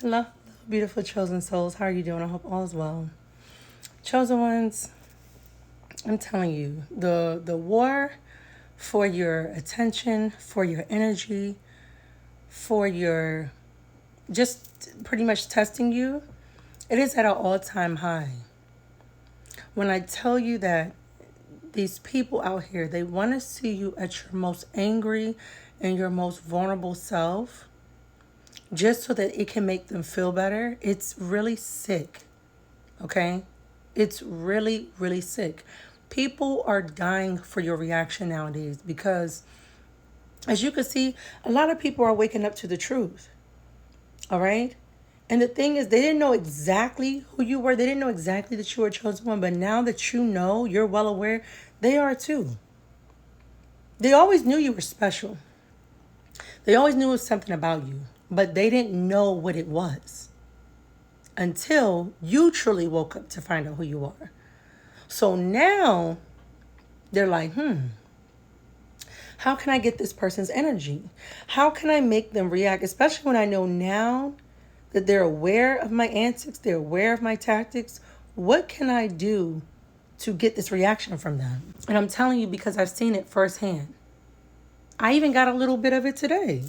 Hello, beautiful chosen souls. How are you doing? I hope all is well. Chosen ones, I'm telling you, the war for your attention, for your energy, for your just pretty much testing you, it is at an all-time high. When I tell you that these people out here, they want to see you at your most angry and your most vulnerable self just so that it can make them feel better, it's really sick. Okay? It's really, really sick. People are dying for your reaction nowadays because, as you can see, a lot of people are waking up to the truth. All right? And the thing is, they didn't know exactly who you were. They didn't know exactly that you were a chosen one. But now that you know, you're well aware, they are too. They always knew you were special. They always knew it was something about you. But they didn't know what it was until you truly woke up to find out who you are. So now they're like, how can I get this person's energy? How can I make them react? Especially when I know now that they're aware of my antics, they're aware of my tactics. What can I do to get this reaction from them? And I'm telling you because I've seen it firsthand. I even got a little bit of it today.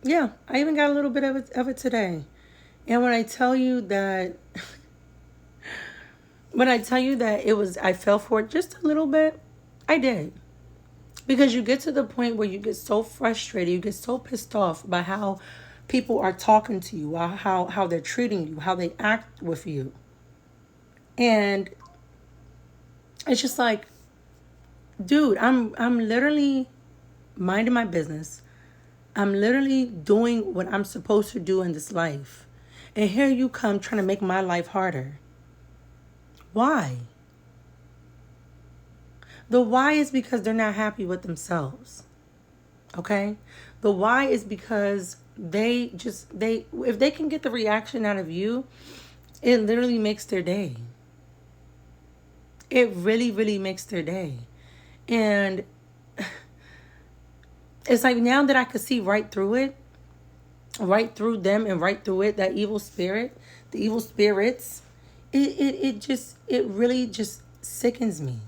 Yeah, I even got a little bit of it today. And when I tell you that I fell for it just a little bit, I did. Because you get to the point where you get so frustrated, you get so pissed off by how people are talking to you, how they're treating you, how they act with you. And it's just like, dude, I'm literally minding my business. I'm literally doing what I'm supposed to do in this life. And here you come trying to make my life harder. Why? The why is because they're not happy with themselves. Okay? The why is because if they can get the reaction out of you, it literally makes their day. It really, really makes their day. And it's like now that I could see right through it, right through them and right through it, that evil spirit, the evil spirits, it really just sickens me.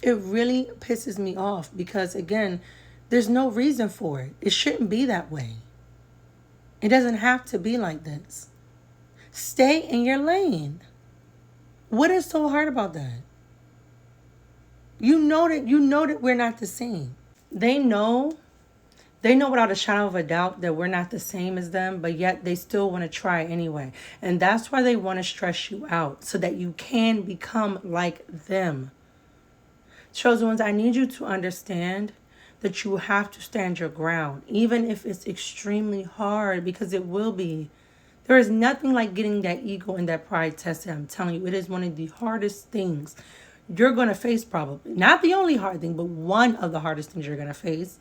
It really pisses me off because, again, there's no reason for it. It shouldn't be that way. It doesn't have to be like this. Stay in your lane. What is so hard about that? You know that we're not the same. They know without a shadow of a doubt that we're not the same as them, but yet they still want to try anyway. And that's why they want to stress you out so that you can become like them. Chosen ones, I need you to understand that you have to stand your ground, even if it's extremely hard, because it will be. There is nothing like getting that ego and that pride tested. I'm telling you, it is one of the hardest things you're going to face, probably. Not the only hard thing, but one of the hardest things you're going to face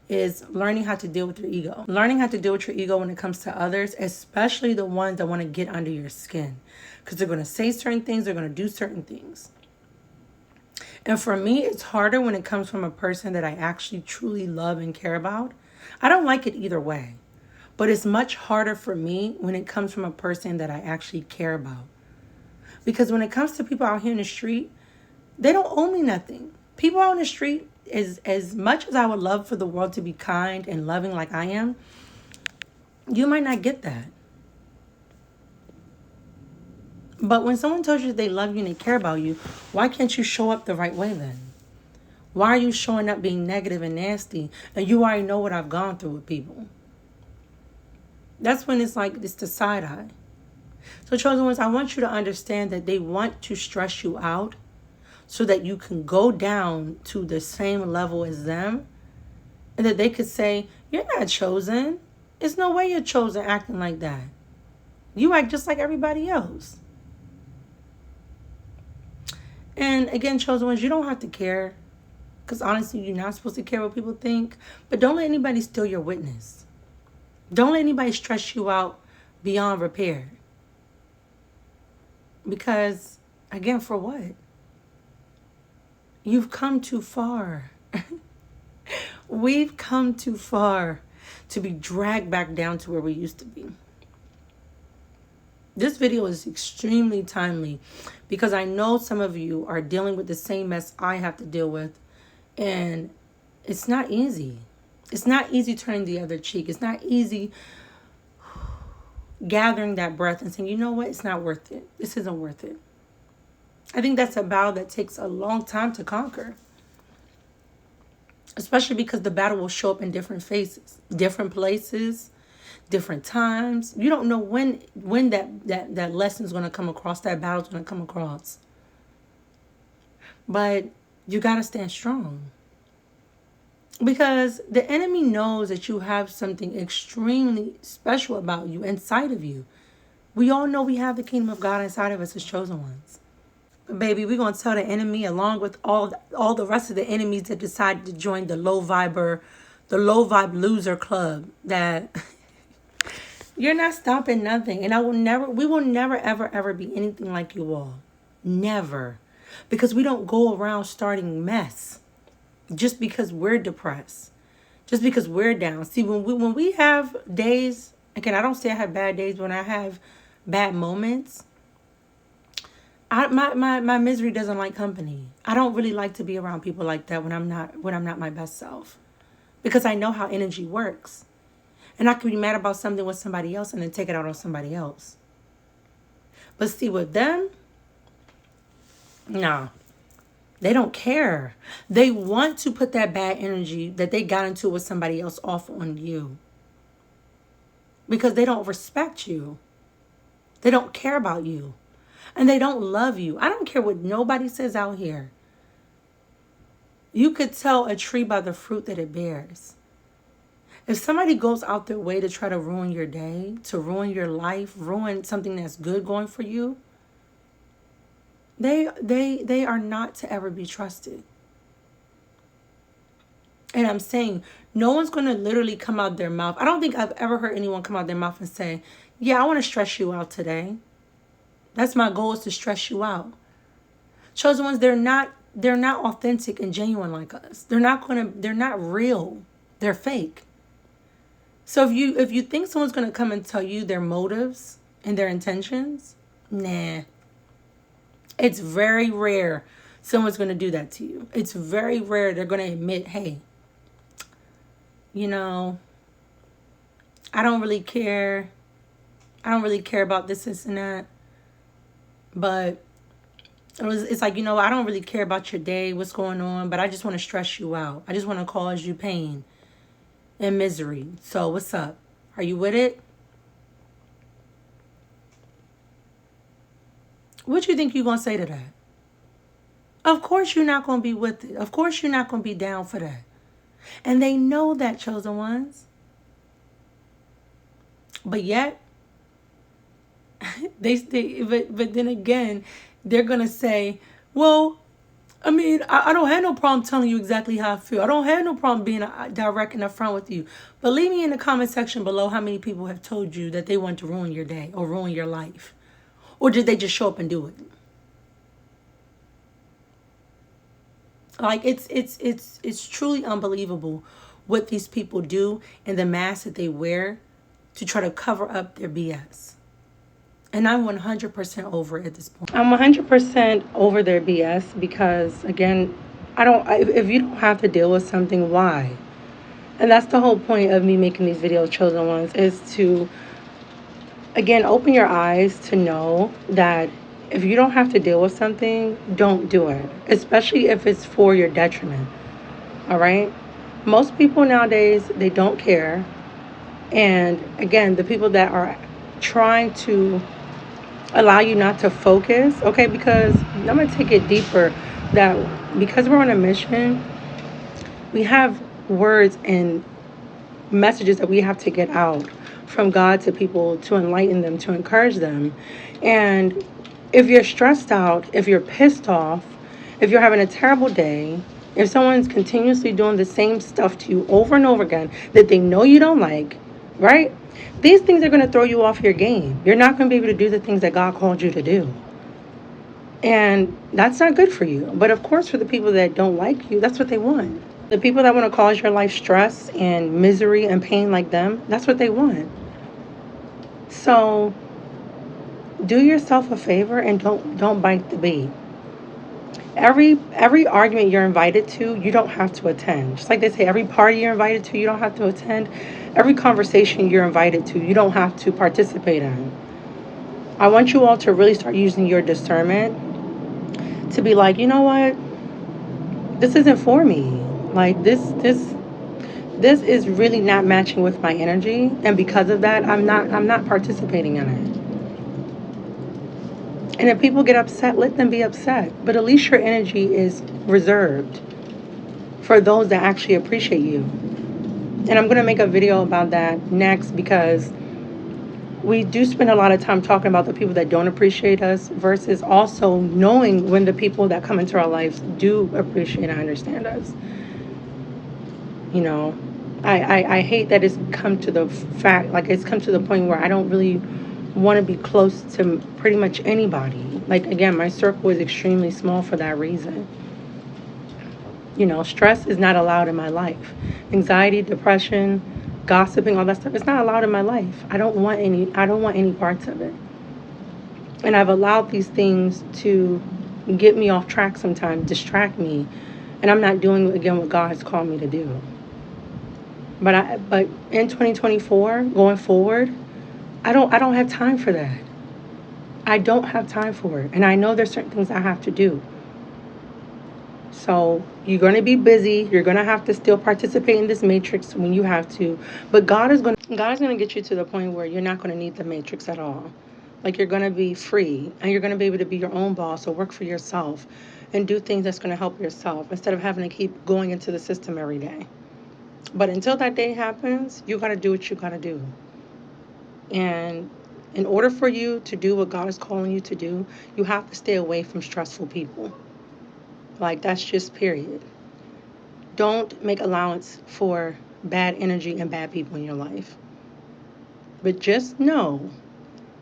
is learning how to deal with your ego. Learning how to deal with your ego when it comes to others, especially the ones that want to get under your skin. Because they're going to say certain things, they're going to do certain things. And for me, it's harder when it comes from a person that I actually truly love and care about. I don't like it either way. But it's much harder for me when it comes from a person that I actually care about. Because when it comes to people out here in the street, they don't owe me nothing. People out in the street, as much as I would love for the world to be kind and loving like I am, you might not get that. But when someone tells you they love you and they care about you, why can't you show up the right way then? Why are you showing up being negative and nasty? And you already know what I've gone through with people. That's when it's like, it's the side eye. So chosen ones, I want you to understand that they want to stress you out so that you can go down to the same level as them. And that they could say, you're not chosen. There's no way you're chosen acting like that. You act just like everybody else. And again, chosen ones, you don't have to care. Because honestly, you're not supposed to care what people think. But don't let anybody steal your witness. Don't let anybody stress you out beyond repair. Because, again, for what? You've come too far. We've come too far to be dragged back down to where we used to be. This video is extremely timely because I know some of you are dealing with the same mess I have to deal with, and it's not easy. It's not easy turning the other cheek. It's not easy gathering that breath and saying, you know what, it's not worth it. This isn't worth it. I think that's a battle that takes a long time to conquer. Especially because the battle will show up in different phases, different places, different times. You don't know when that lesson is going to come across, that battle is going to come across. But you got to stand strong. Because the enemy knows that you have something extremely special about you, inside of you. We all know we have the kingdom of God inside of us as chosen ones. But baby, we're going to tell the enemy, along with all the rest of the enemies that decided to join the low vibe loser club, that you're not stopping nothing. And we will never, ever, ever be anything like you all. Never. Because we don't go around starting mess just because we're depressed, just because we're down. See, when we have days, again, I don't say I have bad days, but when I have bad moments, my misery doesn't like company. I don't really like to be around people like that when I'm not my best self, because I know how energy works. And I can be mad about something with somebody else and then take it out on somebody else. But see, with them, nah. They don't care. They want to put that bad energy that they got into with somebody else off on you. Because they don't respect you. They don't care about you. And they don't love you. I don't care what nobody says out here. You could tell a tree by the fruit that it bears. If somebody goes out their way to try to ruin your day, to ruin your life, ruin something that's good going for you, They are not to ever be trusted. And I'm saying, no one's going to literally come out their mouth. I don't think I've ever heard anyone come out their mouth and say, yeah, I want to stress you out today. That's my goal, is to stress you out. Chosen ones, they're not authentic and genuine like us. They're not real. They're fake. So if you think someone's going to come and tell you their motives and their intentions, nah. It's very rare someone's going to do that to you. It's very rare they're going to admit, hey, I don't really care. I don't really care about this and that. But it's like, I don't really care about your day, what's going on, but I just want to stress you out. I just want to cause you pain and misery. So what's up? Are you with it? What you think you're going to say to that? Of course you're not going to be with it. Of course you're not going to be down for that. And they know that, chosen ones. But yet, but then again, they're going to say, well, I mean, I don't have no problem telling you exactly how I feel. I don't have no problem being direct and upfront with you. But leave me in the comment section below how many people have told you that they want to ruin your day or ruin your life. Or did they just show up and do it? Like, it's truly unbelievable what these people do and the mask that they wear to try to cover up their BS. And I'm 100% over it at this point. I'm 100% over their BS because, again, if you don't have to deal with something, why? And that's the whole point of me making these videos, chosen ones, is to, again, open your eyes to know that if you don't have to deal with something, don't do it. Especially if it's for your detriment. All right? Most people nowadays, they don't care. And again, the people that are trying to allow you not to focus, okay? Because I'm going to take it deeper, that because we're on a mission, we have words and messages that we have to get out from God to people to enlighten them, to encourage them. And if you're stressed out, if you're pissed off, if you're having a terrible day, if someone's continuously doing the same stuff to you over and over again that they know you don't like, right? These things are going to throw you off your game. You're not going to be able to do the things that God called you to do. And that's not good for you. But of course, for the people that don't like you, that's what they want. The people that want to cause your life stress and misery and pain like them, that's what they want. So do yourself a favor and don't bite the bait. Every argument you're invited to, you don't have to attend. Just like they say, every party you're invited to, you don't have to attend. Every conversation you're invited to, you don't have to participate in. I want you all to really start using your discernment to be like, you know what? This isn't for me. Like this is really not matching with my energy, and because of that, I'm not participating in it. And if people get upset, let them be upset. But at least your energy is reserved for those that actually appreciate you. And I'm going to make a video about that next, because we do spend a lot of time talking about the people that don't appreciate us versus also knowing when the people that come into our lives do appreciate and understand us. You know, I hate that it's come to the fact, like it's come to the point where I don't really want to be close to pretty much anybody. Like, again, my circle is extremely small for that reason. You know, stress is not allowed in my life. Anxiety, depression, gossiping, all that stuff, it's not allowed in my life. I don't want any parts of it. And I've allowed these things to get me off track sometimes, distract me, and I'm not doing again what God has called me to do. But in 2024, going forward, I don't have time for that. I don't have time for it. And I know there's certain things I have to do. So you're going to be busy. You're going to have to still participate in this matrix when you have to. But God is going to get you to the point where you're not going to need the matrix at all. Like, you're going to be free and you're going to be able to be your own boss or work for yourself and do things that's going to help yourself instead of having to keep going into the system every day. But until that day happens, you got to do what you got to do. And in order for you to do what God is calling you to do, you have to stay away from stressful people. Like, that's just period. Don't make allowance for bad energy and bad people in your life. But just know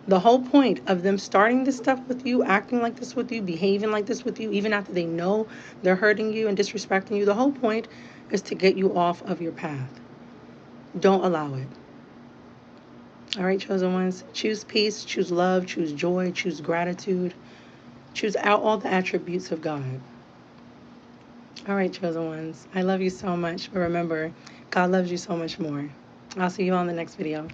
the whole point of them starting this stuff with you, acting like this with you, behaving like this with you, even after they know they're hurting you and disrespecting you, the whole point is to get you off of your path. Don't allow it. All right, chosen ones, choose peace, choose love, choose joy, choose gratitude, choose out all the attributes of God. All right, chosen ones, I love you so much, but remember, God loves you so much more. I'll see you on the next video.